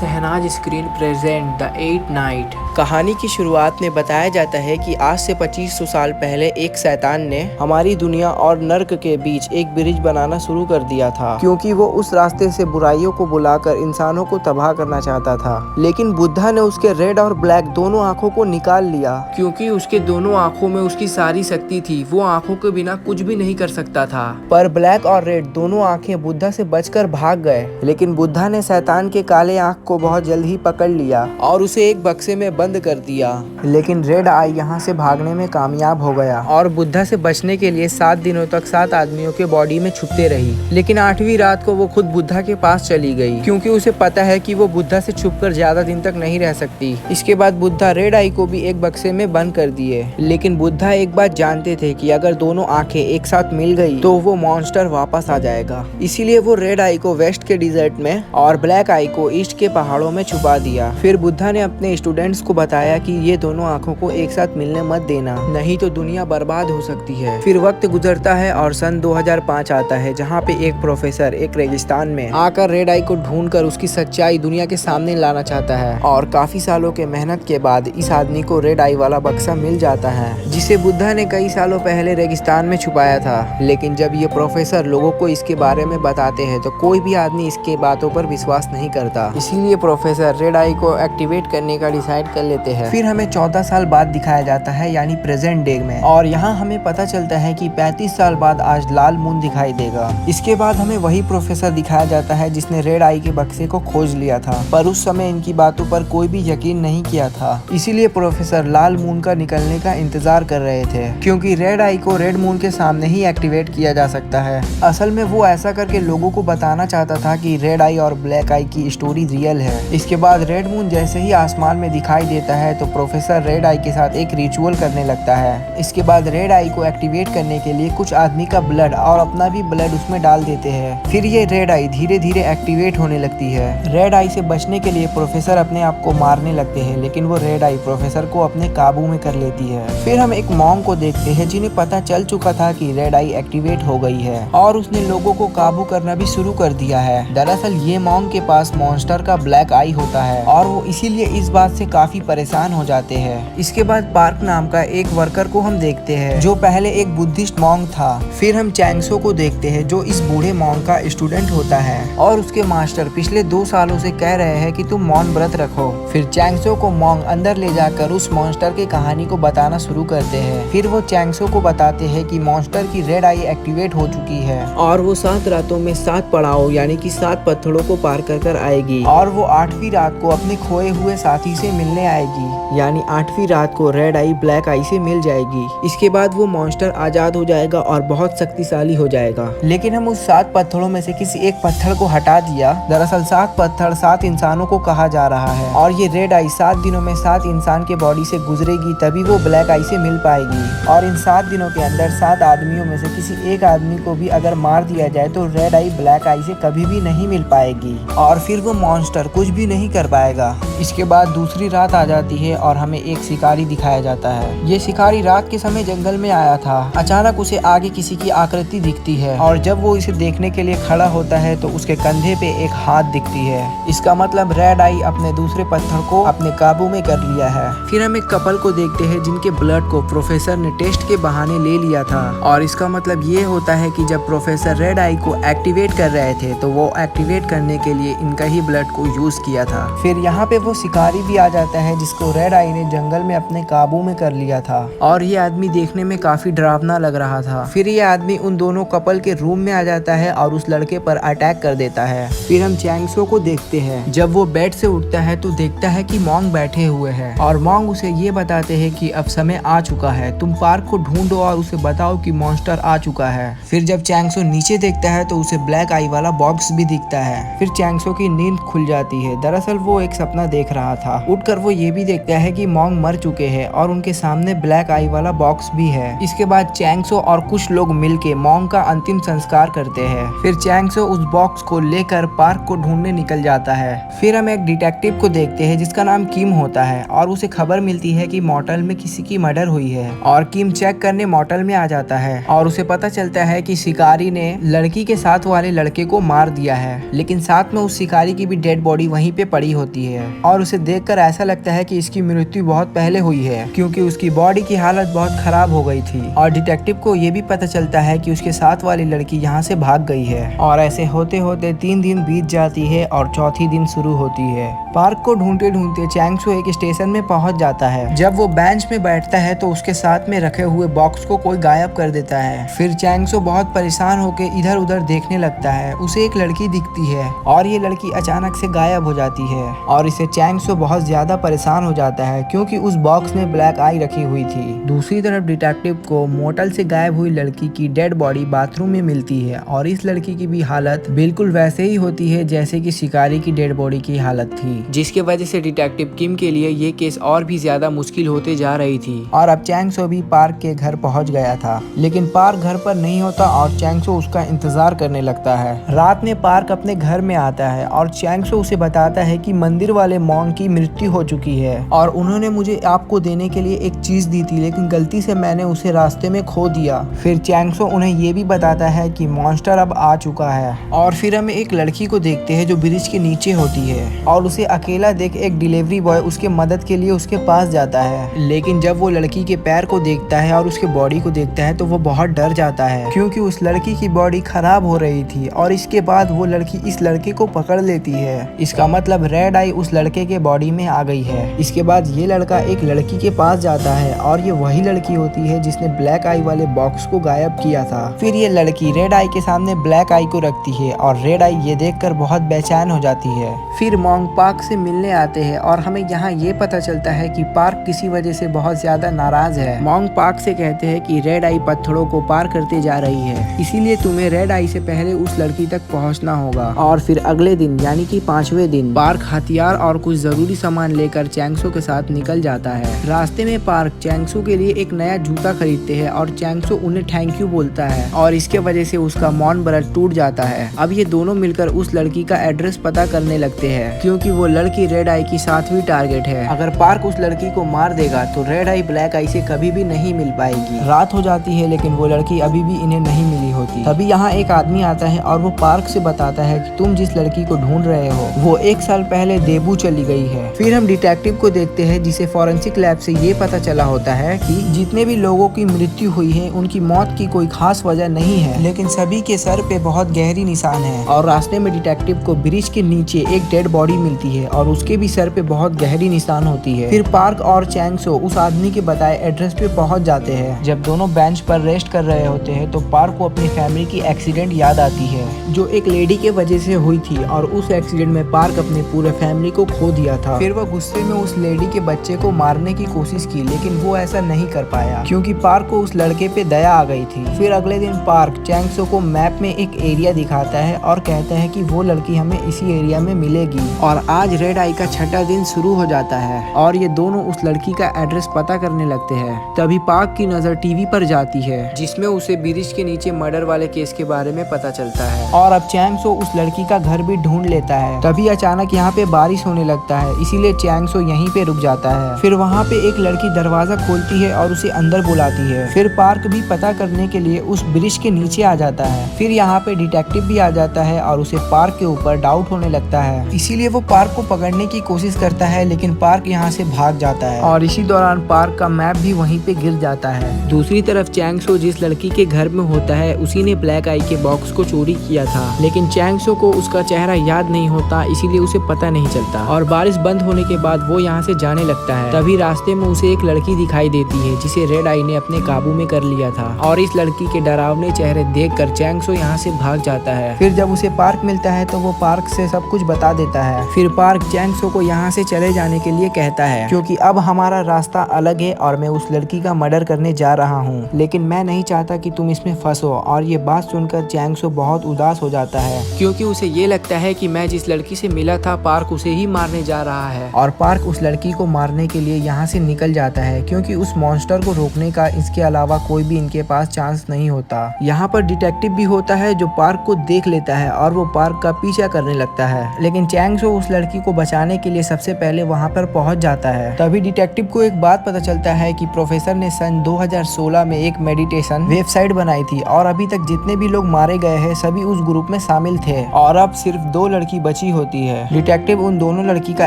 Shehnaaz screen present the eight night. कहानी की शुरुआत में बताया जाता है कि आज से 2500 साल पहले एक शैतान ने हमारी दुनिया और नर्क के बीच एक ब्रिज बनाना शुरू कर दिया था, क्योंकि वो उस रास्ते से बुराइयों को बुलाकर इंसानों को तबाह करना चाहता था। लेकिन बुद्धा ने उसके रेड और ब्लैक दोनों आंखों को निकाल लिया, क्योंकि उसके दोनों आंखों में उसकी सारी शक्ति थी। वो आंखों के बिना कुछ भी नहीं कर सकता था। पर ब्लैक और रेड दोनों आंखें बुद्धा से बचकर भाग गए। लेकिन बुद्धा ने शैतान के काले आंख को बहुत जल्द ही पकड़ लिया और उसे एक बक्से में बंद कर दिया। लेकिन रेड आई यहाँ से भागने में कामयाब हो गया और बुद्धा से बचने के लिए 7 दिनों तक 7 आदमियों के बॉडी में छुपते रही। लेकिन 8वीं रात को वो खुद बुद्धा के पास चली गई, क्योंकि उसे पता है कि वो बुद्धा से छुपकर ज्यादा दिन तक नहीं रह सकती। इसके बाद बुद्धा रेड आई को भी एक बक्से में बंद कर दिए। लेकिन बुद्धा एक बात जानते थे कि अगर दोनों आंखें एक साथ मिल गई तो वो मॉन्स्टर वापस आ जाएगा। इसीलिए वो रेड आई को वेस्ट के डिजर्ट में और ब्लैक आई को ईस्ट के पहाड़ों में छुपा दिया। फिर बुद्धा ने अपने स्टूडेंट्स को बताया कि ये दोनों आंखों को एक साथ मिलने मत देना, नहीं तो दुनिया बर्बाद हो सकती है। फिर वक्त गुजरता है और सन 2005 आता है, जहाँ पे एक प्रोफेसर एक रेगिस्तान में आकर रेड आई को ढूंढकर उसकी सच्चाई दुनिया के सामने लाना चाहता है। और काफी सालों के मेहनत के बाद इस आदमी को रेड आई वाला बक्सा मिल जाता है, जिसे बुद्धा ने कई सालों पहले रेगिस्तान में छुपाया था। लेकिन जब ये प्रोफेसर लोगों को इसके बारे में बताते हैं तो कोई भी आदमी इसके बातों पर विश्वास नहीं करता। इसीलिए प्रोफेसर रेड आई को एक्टिवेट करने का डिसाइड कर लेते हैं। फिर हमें 14 साल बाद दिखाया जाता है, यानी प्रेजेंट डे में। और यहाँ हमें पता चलता है कि 35 साल बाद आज लाल मून दिखाई देगा। इसके बाद हमें वही प्रोफेसर दिखाया जाता है जिसने रेड आई के बक्से को खोज लिया था, पर उस समय इनकी बातों पर कोई भी यकीन नहीं किया था। इसीलिए प्रोफेसर लाल मून का निकलने का इंतजार कर रहे थे, क्योंकि रेड आई को रेड मून के सामने ही एक्टिवेट किया जा सकता है। असल में वो ऐसा करके लोगों को बताना चाहता था कि रेड आई और ब्लैक आई की स्टोरी रियल है। इसके बाद रेड मून जैसे ही आसमान में दिखाई देता है तो प्रोफेसर रेड आई के साथ एक रिचुअल करने लगता है। इसके बाद रेड आई को एक्टिवेट करने के लिए कुछ आदमी का ब्लड और अपना भी ब्लड उसमें डाल देते हैं। फिर ये रेड आई धीरे धीरे एक्टिवेट होने लगती है। रेड आई से बचने के लिए प्रोफेसर अपने आप को मारने लगते हैं, लेकिन वो रेड आई प्रोफेसर को अपने काबू में कर लेती है। फिर हम एक मॉन्क को देखते हैं जिन्हें पता चल चुका था कि रेड आई एक्टिवेट हो गई है और उसने लोगों को काबू करना भी शुरू कर दिया है। दरअसल ये मॉन्क के पास मॉन्स्टर का ब्लैक आई होता है और वो इसीलिए इस बात से काफी परेशान हो जाते हैं। इसके बाद पार्क नाम का एक वर्कर को हम देखते हैं जो पहले एक बुद्धिस्ट मॉन्क था। फिर हम चैंगसो को देखते हैं जो इस बूढ़े मॉन्क का स्टूडेंट होता है और उसके मास्टर पिछले 2 सालों से कह रहे हैं कि तुम मौन व्रत रखो। फिर चैंगसो को मॉन्क अंदर ले जाकर उस मॉन्स्टर की कहानी को बताना शुरू करते हैं। फिर वो चैंगसो को बताते हैं कि मॉन्स्टर की रेड आई एक्टिवेट हो चुकी है और वो 7 रातों में 7 पड़ाव यानी कि 7 पत्थरों को पार कर आएगी और वो 8वीं रात को अपने खोए हुए साथी से मिलने आएगी, यानी 8वीं रात को रेड आई ब्लैक आई से मिल जाएगी। इसके बाद वो मॉन्स्टर आजाद हो जाएगा और बहुत शक्तिशाली हो जाएगा। लेकिन हम उस 7 पत्थरों में से किसी एक पत्थर को हटा दिया। दरअसल 7 पत्थर 7 इंसानों को कहा जा रहा है और ये रेड आई 7 दिनों में 7 इंसान के बॉडी से गुजरेगी, तभी वो ब्लैक आई से मिल पाएगी। और इन 7 दिनों के अंदर 7 आदमियों में से किसी एक आदमी को भी अगर मार दिया जाए तो रेड आई ब्लैक आई से कभी भी नहीं मिल पाएगी और फिर वो मॉन्स्टर कुछ भी नहीं कर पाएगा। इसके बाद दूसरी रात आ जाती है और हमें एक शिकारी दिखाया जाता है। ये शिकारी रात के समय जंगल में आया था। अचानक उसे आगे किसी की आकृति दिखती है और जब वो इसे देखने के लिए खड़ा होता है तो उसके कंधे पे एक हाथ दिखती है। इसका मतलब रेड आई अपने दूसरे पत्थर को अपने काबू में कर लिया है। फिर हम एक कपल को देखते हैं जिनके ब्लड को प्रोफेसर ने टेस्ट के बहाने ले लिया था और इसका मतलब ये होता है कि जब प्रोफेसर रेड आई को एक्टिवेट कर रहे थे तो वो एक्टिवेट करने के लिए इनका ही ब्लड को यूज किया था। फिर यहाँ पे वो शिकारी भी आ जाता है जिसको रेड आई ने जंगल में अपने काबू में कर लिया था और ये आदमी देखने में काफी डरावना लग रहा था। फिर ये आदमी उन दोनों कपल के रूम में आ जाता है और उस लड़के पर अटैक कर देता है। फिर हम चैंगसो को देखते हैं। जब वो बेड से उठता है तो देखता है कि मॉन्क बैठे हुए हैं और मॉन्क उसे ये बताते हैं कि अब समय आ चुका है, तुम पार्क को ढूंढो और उसे बताओ कि मॉन्स्टर आ चुका है। फिर जब चैंगसो नीचे देखता है तो उसे ब्लैक आई वाला बॉक्स भी दिखता है। फिर चैंगसो की नींद खुल जाती है। दरअसल वो एक सपना देख रहा था। उठकर वो ये भी देखता है कि मोंग मर चुके हैं और उनके सामने ब्लैक आई वाला बॉक्स भी है। इसके बाद चैंगसो और कुछ लोग मिलके मोंग का अंतिम संस्कार करते हैं। फिर चैंगसो उस बॉक्स को लेकर पार्क को ढूंढने निकल जाता है। फिर हम एक डिटेक्टिव को देखते हैं जिसका नाम किम होता है और उसे खबर मिलती है कि मोटल में किसी की मर्डर हुई है और किम चेक करने मोटल में आ जाता है और उसे पता चलता है कि शिकारी ने लड़की के साथ वाले लड़के को मार दिया है, लेकिन साथ में उस शिकारी की भी डेड बॉडी वहीं पे पड़ी होती है और उसे देखकर ऐसा लगता है कि इसकी मृत्यु बहुत पहले हुई है क्योंकि उसकी बॉडी की हालत बहुत खराब हो गई थी। और डिटेक्टिव को ये भी पता चलता है कि उसके साथ वाली लड़की यहाँ से भाग गई है। और ऐसे होते होते 3 दिन बीत जाती है और चौथी दिन शुरू होती है। पार्क को ढूंढते ढूंढते चैंगसो एक स्टेशन में पहुंच जाता है। जब वो बेंच में बैठता है तो उसके साथ में रखे हुए बॉक्स को कोई गायब कर देता है। फिर चैंगसो बहुत परेशान होकर इधर उधर देखने लगता है। उसे एक लड़की दिखती है और ये लड़की अचानक से गायब हो जाती है और इसे चैंगसो बहुत ज्यादा परेशान हो जाता है क्योंकि उस बॉक्स में ब्लैक आई रखी हुई थी। दूसरी तरफ डिटेक्टिव को मोटल से गायब हुई लड़की की डेड बॉडी बाथरूम में मिलती है और इस लड़की की भी हालत बिल्कुल वैसे ही होती है जैसे कि शिकारी की डेड बॉडी की हालत थी, जिसके वजह से डिटेक्टिव किम के लिए ये केस और भी ज्यादा मुश्किल होते जा रही थी। और अब चैंगसो भी पार्क के घर पहुंच गया था, लेकिन पार्क घर पर नहीं होता और चैंगसो उसका इंतजार करने लगता है। रात में पार्क अपने घर में आता है और चैंगसो उसे बताता है कि मंदिर वाले मोंग की मृत्यु हो चुकी है और उन्होंने मुझे आपको देने के लिए एक चीज दी थी, लेकिन गलती से मैंने उसे रास्ते में खो दिया। फिर चैंगसो उन्हें ये भी बताता है कि मॉन्स्टर अब आ चुका है। और फिर हम एक लड़की को देखते हैं जो ब्रिज के नीचे होती है और उसे अकेला देख एक डिलीवरी बॉय उसके मदद के लिए उसके पास जाता है, लेकिन जब वो लड़की के पैर को देखता है और उसके बॉडी को देखता है तो वो बहुत डर जाता है क्योंकि उस लड़की की बॉडी खराब हो रही थी। और इसके बाद वो लड़की इस लड़के को पकड़ लेती है। इसका मतलब रेड आई उस लड़के के बॉडी में आ गई है। इसके बाद ये लड़का एक लड़की के पास जाता है और ये वही लड़की होती है जिसने ब्लैक आई वाले बॉक्स को गायब किया था। फिर ये लड़की रेड आई के सामने ब्लैक आई को रखती है और रेड आई ये देखकर बहुत बेचैन हो जाती है। फिर मोंग पार्क से मिलने आते हैं और हमें यहाँ ये पता चलता है कि पार्क किसी वजह से बहुत ज्यादा नाराज है। मोंग पार्क से कहते हैं कि रेड आई पत्थरों को पार करते जा रही है, इसीलिए तुम्हें रेड आई से पहले उस लड़की तक पहुंचना होगा। और फिर अगले दिन यानी कि 5वें दिन पार्क हथियार और कुछ जरूरी सामान लेकर चैंगसो के साथ निकल जाता है। रास्ते में पार्क चैंगसो के लिए एक नया जूता खरीदते हैं और चैंगसो उन्हें थैंक यू बोलता है और इसके वजह से उसका मौन व्रत टूट जाता है। अब ये दोनों मिलकर उस लड़की का एड्रेस पता करने लगते हैं क्योंकि वो लड़की रेड आई की 7वीं टारगेट है। अगर पार्क उस लड़की को मार देगा तो रेड आई ब्लैक आई से कभी भी नहीं मिल पाएगी। रात हो जाती है लेकिन वो लड़की अभी भी इन्हें नहीं मिली होती। तभी यहाँ एक आदमी आता है और वो पार्क से बताता है कि तुम जिस लड़की को ढूंढ रहे हो वो 1 साल पहले देबू चली गई है। फिर हम डिटेक्टिव को देखते हैं जिसे फॉरेंसिक लैब से ये पता चला होता है कि जितने भी लोगों की मृत्यु हुई है उनकी मौत की कोई खास वजह नहीं है, लेकिन सभी के सर पे बहुत गहरी निशान है। और रास्ते में डिटेक्टिव को ब्रिज के नीचे एक डेड बॉडी मिलती है और उसके भी सर पे बहुत गहरी निशान होती है। फिर पार्क और चैंगसो उस आदमी के बताए एड्रेस पे पहुंच जाते हैं। जब दोनों बेंच पर रेस्ट कर रहे होते हैं तो पार्क को अपनी फैमिली की एक्सीडेंट याद आती है जो एक लेडी के वजह से हुई थी और उस एक्सीडेंट में पार्क अपने पूरे फैमिली को खो दिया था। फिर वो गुस्से में उस लेडी के बच्चे को मारने की कोशिश की, लेकिन वो ऐसा नहीं कर पाया क्योंकि पार्क को उस लड़के पे दया आ गई थी। फिर अगले दिन पार्क चैंगसो को मैप में एक एरिया दिखाता है और कहता है कि वो लड़की हमें इसी एरिया में मिलेगी। और आज रेड आई का 6ठा दिन शुरू हो जाता है और ये दोनों उस लड़की का एड्रेस पता करने लगते हैं। तभी पार्क की नजर टीवी पर जाती है जिसमें उसे ब्रिज के नीचे मर्डर वाले केस के बारे में पता चलता है। और अब चैंगसो उस लड़की का घर भी ढूंढ लेता है। तभी अचानक यहाँ पे बारिश होने लगता है, इसीलिए चैंगसो यहीं पे रुक जाता है। फिर वहाँ पे एक लड़की दरवाजा खोलती है और उसे अंदर बुलाती है। फिर पार्क भी पता करने के लिए उस ब्रिज के नीचे आ जाता है। फिर यहाँ पे डिटेक्टिव भी आ जाता है और उसे पार्क के ऊपर डाउट होने लगता है, इसीलिए वो पार्क को पकड़ने की कोशिश करता है, लेकिन पार्क यहाँ से भाग जाता है और इसी दौरान पार्क का मैप भी वहीं पे गिर जाता है। दूसरी तरफ चैंगसो जिस लड़की के घर में होता है उसी ने ब्लैक आई के बॉक्स को चोरी किया था, लेकिन चैंगसो को उसका चेहरा याद नहीं होता, इसीलिए उसे पता नहीं चलता। और बारिश बंद होने के बाद वो यहाँ से जाने लगता है। तभी रास्ते में उसे एक लड़की दिखाई देती है जिसे रेड आई ने अपने काबू में कर लिया था और इस लड़की के डरावने चेहरे देखकर चैंगसो यहाँ से भाग जाता है। फिर जब उसे पार्क मिलता है तो वो पार्क से सब कुछ बता देता है। फिर पार्क चैंगसो को यहाँ से चले जाने के लिए कहता है क्योंकि अब हमारा रास्ता अलग है और मैं उस लड़की का मर्डर करने जा रहा हूँ, लेकिन मैं नहीं चाहता कि तुम इसमें फंसो। और ये बात सुनकर चैंगसो बहुत उदास हो जाता है क्योंकि उसे ये लगता है कि मैं जिस लड़की से मिला था पार्क उसे ही मारने जा रहा है। और पार्क उस लड़की को मारने के लिए यहाँ से निकल जाता है, क्योंकि उस मॉन्स्टर को रोकने का इसके अलावा कोई भी इनके पास चांस नहीं होता। यहाँ पर डिटेक्टिव भी होता है जो पार्क को देख लेता है और वो पार्क का पीछा करने लगता है। लेकिन चैंग सो उस लड़की को बचाने के लिए सबसे पहले वहाँ पर पहुँच जाता है। तभी डिटेक्टिव को एक बात पता चलता है कि प्रोफेसर ने सन 2016 में एक मेडिटेशन वेबसाइट बनाई थी और अभी तक जितने भी लोग मारे गए हैं सभी उस ग्रुप में शामिल थे और अब सिर्फ 2 लड़की बची होती है। डिटेक्टिव उन दोनों लड़की का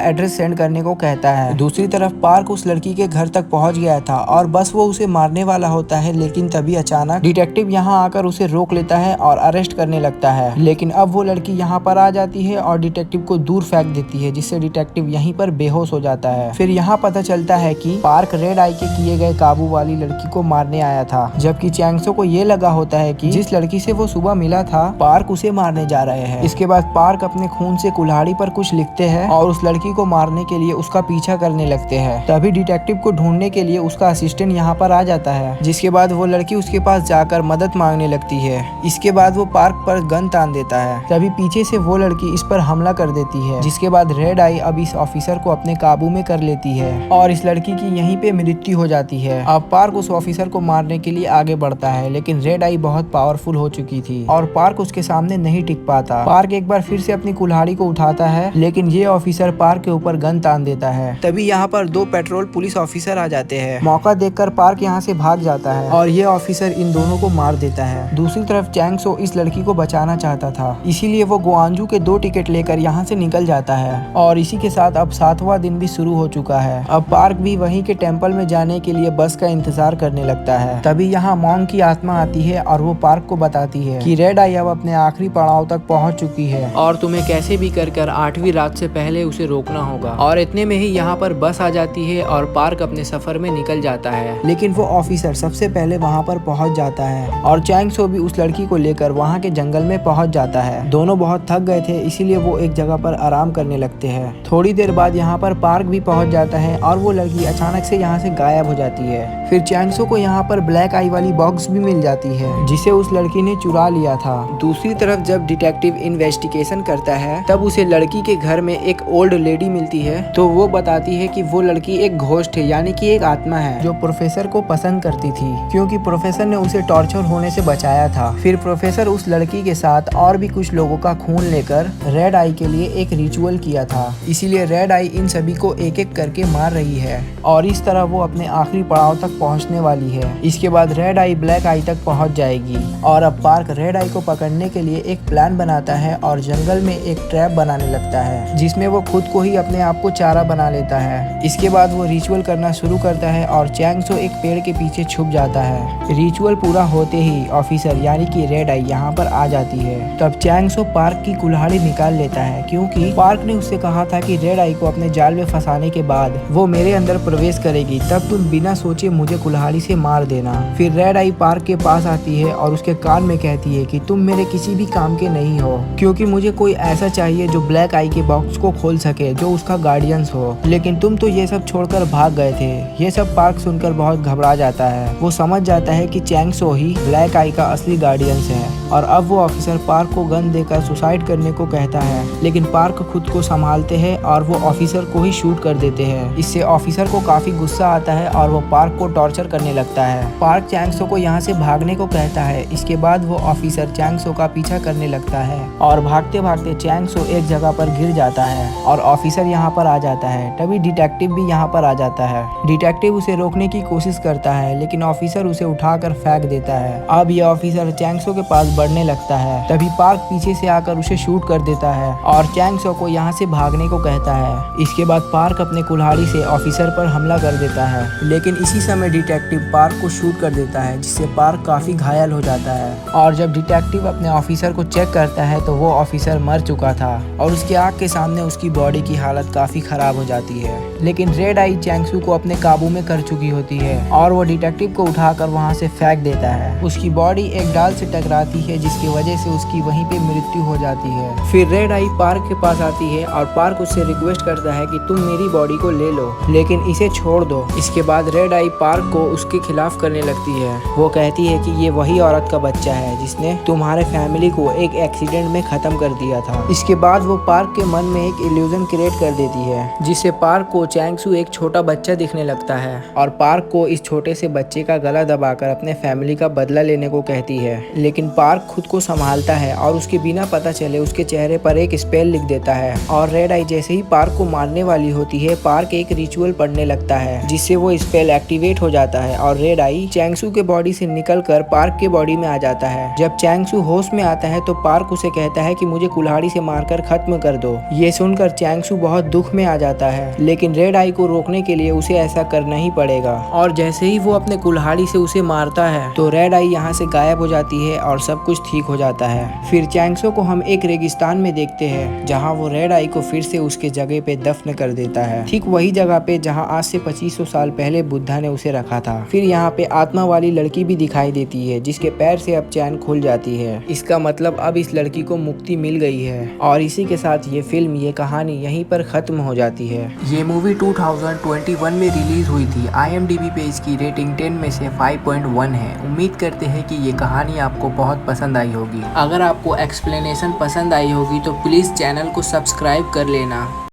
एड्रेस सेंड करने को कहता है। दूसरी तरफ पार्क उस लड़की के घर तक पहुंच गया था और बस वो उसे मारने वाला होता है, लेकिन तभी अचानक डिटेक्टिव यहाँ आकर उसे रोक लेता है और अरेस्ट करने लगता है। लेकिन अब वो लड़की यहाँ पर आ जाती है और डिटेक्टिव को दूर फेंक देती है, जिससे डिटेक्टिव यहीं पर बेहोश हो जाता है। फिर यहाँ पता चलता है कि पार्क रेड आई के किए गए काबू वाली लड़की को मारने आया था, जबकि चैंगसो को ये लगा होता है कि जिस लड़की से वो सुबह मिला था पार्क उसे मारने जा रहे हैं। इसके बाद पार्क अपने खून से कुल्हाड़ी पर कुछ लिखते हैं और उस लड़की को मारने के लिए उसका पीछा करने लगते हैं। तभी डिटेक्टिव को ढूंढने के लिए उसका असिस्टेंट यहाँ पर आ जाता है, जिसके बाद वो लड़की उसके पास जाकर मदद मांगने लगती है। इसके बाद वो पार्क पर गन तान देता है। तभी पीछे से वो लड़की इस पर हमला कर देती है, जिसके बाद रेड आई अब इस ऑफिसर को अपने काबू में कर लेती है और इस लड़की की यहीं पे मृत्यु हो जाती है। अब पार्क उस ऑफिसर को मारने के लिए आगे बढ़ता है, लेकिन रेड आई बहुत पावरफुल हो चुकी थी और पार्क उसके सामने नहीं टिक पाता। पार्क एक बार फिर से अपनी कुल्हाड़ी को उठाता है, लेकिन ये ऑफिसर पार्क के ऊपर गन तान देता है। तभी यहाँ पर 2 पेट्रोल पुलिस ऑफिसर आ जाते हैं। मौका देखकर पार्क यहाँ से भाग जाता है और ये ऑफिसर इन दोनों को मार देता है। दूसरी तरफ चैंग सो इस लड़की को बचाना चाहता था, इसीलिए वो गुआंजू के 2 टिकट लेकर यहाँ से निकल जाता है और इसी के साथ अब 7वां दिन भी शुरू हो चुका है। अब पार्क भी वहीं के टेम्पल में जाने के लिए बस का इंतजार करने लगता है। तभी यहाँ मॉन्ग की आत्मा आती है और वो पार्क को बताती है कि रेड आई अब अपने आखिरी पड़ाव तक पहुँच चुकी है और तुम्हें कैसे भी कर 8वीं रात से पहले उसे रोकना होगा। और इतने में ही यहाँ पर बस आ जाती है और पार्क अपने सफर में निकल जाता है। लेकिन वो ऑफिसर सबसे पहले वहाँ पर पहुँच जाता है और चैंग सो भी उस लड़की को लेकर वहाँ के जंगल में पहुँच जाता है। दोनों बहुत थक गए थे, इसीलिए वो एक जगह पर आराम करने लगते हैं। थोड़ी देर बाद यहाँ पर पार्क भी पहुँच जाता है और वो लड़की अचानक से यहाँ से गायब हो जाती है। फिर चैंग सो को यहाँ पर ब्लैक आई वाली बॉक्स भी मिल जाती है, जिसे उस लड़की ने चुरा लिया था। दूसरी तरफ जब डिटेक्टिव इन्वेस्टिगेशन करता है तब उसे लड़की के घर में एक ओल्ड लेडी मिलती है, तो वो बताती है कि वो लड़की एक घोस्ट है, यानी कि एक आत्मा है जो प्रोफेसर को पसंद करती थी, क्योंकि प्रोफेसर ने उसे टॉर्चर होने से बचाया था। फिर प्रोफेसर उस लड़की के साथ और भी कुछ लोगों का खून लेकर रेड आई के लिए एक रिचुअल किया था, इसीलिए रेड आई इन सभी को एक एक करके मार रही है और इस तरह वो अपने आखिरी पड़ाव तक पहुंचने वाली है। इसके बाद रेड आई ब्लैक आई तक पहुंच जाएगी और अब पार्क रेड आई को पकड़ने के लिए एक प्लान बनाता है और जंगल में एक ट्रैप बनाने लगता है, जिसमें वो खुद को ही अपने आप को चारा बना लेता है। इसके बाद वो रिचुअल करना शुरू करता है और चैंग सो एक पेड़ के पीछे छुप जाता है। रिचुअल पूरा होते ही ऑफिसर यानी कि रेड आई यहाँ पर आ जाती है। तब चैंग सो पार्क की कुल्हाड़ी निकाल लेता है, क्योंकि पार्क ने उससे कहा था कि रेड आई को अपने जाल में फंसाने के बाद वो मेरे अंदर प्रवेश करेगी, तब तुम बिना सोचे मुझे कुल्हाड़ी से मार देना। फिर रेड आई पार्क के पास आती है और उसके कान में कहती है कि तुम मेरे किसी भी काम के नहीं हो, क्योंकि मुझे कोई ऐसा चाहिए जो ब्लैक आई के बॉक्स को खोल सके, जो उसका गार्डियंस हो। लेकिन तुम तो ये सब छोड़कर भाग गए थे। ये सब पार्क सुनकर बहुत घबरा जाता है। वो समझ जाता है कि चैंग सो ही ब्लैक आई का असली गार्डियंस है और अब वो ऑफिसर पार्क को गन देकर सुसाइड करने को कहता है, लेकिन पार्क खुद को संभालते हैं और वो ऑफिसर को ही शूट कर देते हैं। इससे ऑफिसर को काफी गुस्सा आता है और वो पार्क को टॉर्चर करने लगता है। पार्क चैंग सो को यहाँ से भागने को कहता है। इसके बाद वो ऑफिसर चैंग सो का पीछा करने लगता है और भागते भागते चैंग सो एक जगह पर गिर जाता है और ऑफिसर यहाँ पर आ जाता है। तभी डिटेक्टिव भी यहाँ पर आ जाता है। डिटेक्टिव उसे रोकने की कोशिश करता है, लेकिन ऑफिसर उसे उठाकर फेंक देता है। अब ये ऑफिसर चैंग सो के पास बढ़ने लगता है। तभी पार्क पीछे से आकर उसे शूट कर देता है और चैंग सो को यहाँ से भागने को कहता है। इसके बाद पार्क अपने कुल्हाड़ी से ऑफिसर पर हमला कर देता है, लेकिन इसी समय डिटेक्टिव पार्क को शूट कर देता है, जिससे पार्क काफी घायल हो जाता है। और जब डिटेक्टिव अपने ऑफिसर को चेक करता है तो वो ऑफिसर मर चुका था और उसके आँख के सामने उसकी बॉडी की हालत काफी खराब हो जाती है। लेकिन रेड आई चैंग सो को अपने काबू में कर चुकी होती है और वो डिटेक्टिव को उठाकर वहाँ से फेंक देता है। उसकी बॉडी एक डाल से टकराती है जिसकी वजह से उसकी वहीं पे मृत्यु हो जाती है। फिर रेड आई पार्क के पास आती है और पार्क उससे रिक्वेस्ट करता है कि तुम मेरी बॉडी को ले लो लेकिन इसे छोड़ दो। इसके बाद रेड आई पार्क को उसके खिलाफ करने लगती है। वो कहती है कि ये वही औरत का बच्चा है जिसने तुम्हारे फैमिली को एक एक्सीडेंट में खत्म कर दिया था। इसके बाद वो पार्क के मन में एक इल्यूजन क्रिएट कर देती है जिससे पार्क को चैंगसू एक छोटा बच्चा दिखने लगता है और पार्क को इस छोटे से बच्चे का गला दबाकर अपने फैमिली का बदला लेने को कहती है। लेकिन पार्क खुद को संभालता है और उसके बिना पता चले उसके चेहरे पर एक स्पेल लिख देता है और रेड आई जैसे ही पार्क को मारने वाली होती है पार्क एक रिचुअल पढ़ने लगता है जिससे वो स्पेल एक्टिवेट हो जाता है और रेड आई चैंगसू के बॉडी से निकलकर पार्क के बॉडी में आ जाता है। जब चैंगसू होश में आता है तो पार्क उसे कहता है कि मुझे कुल्हाड़ी से मारकर खत्म कर दो। ये सुनकर चैंगसू बहुत दुख में आ जाता है लेकिन रेड आई को रोकने के लिए उसे ऐसा करना ही पड़ेगा और जैसे ही वो अपने कुल्हाड़ी से उसे मारता है तो रेड आई यहाँ से गायब हो जाती है और सब कुछ ठीक हो जाता है। फिर चैंगसू को हम एक रेगिस्तान में देखते हैं जहाँ वो रेड आई को फिर से उसके जगह पे दफन कर देता है, ठीक वही जगह पे जहाँ आज से 2500 साल पहले बुद्धा ने उसे रखा था। फिर यहाँ पे आत्मा वाली लड़की भी दिखाई देती है जिसके पैर से अब चैन खुल जाती है। इसका मतलब अब इस लड़की को मुक्ति मिल गई है और इसी के साथ ये फिल्म ये कहानी यहीं पर खत्म हो जाती है। ये मूवी 2021 में रिलीज हुई थी। IMDb पे इसकी रेटिंग 10 में से 5.1 है। उम्मीद करते हैं कि ये कहानी आपको बहुत पसंद आई होगी। अगर आपको एक्सप्लेनेशन पसंद आई होगी तो प्लीज चैनल को सब्सक्राइब कर लेना।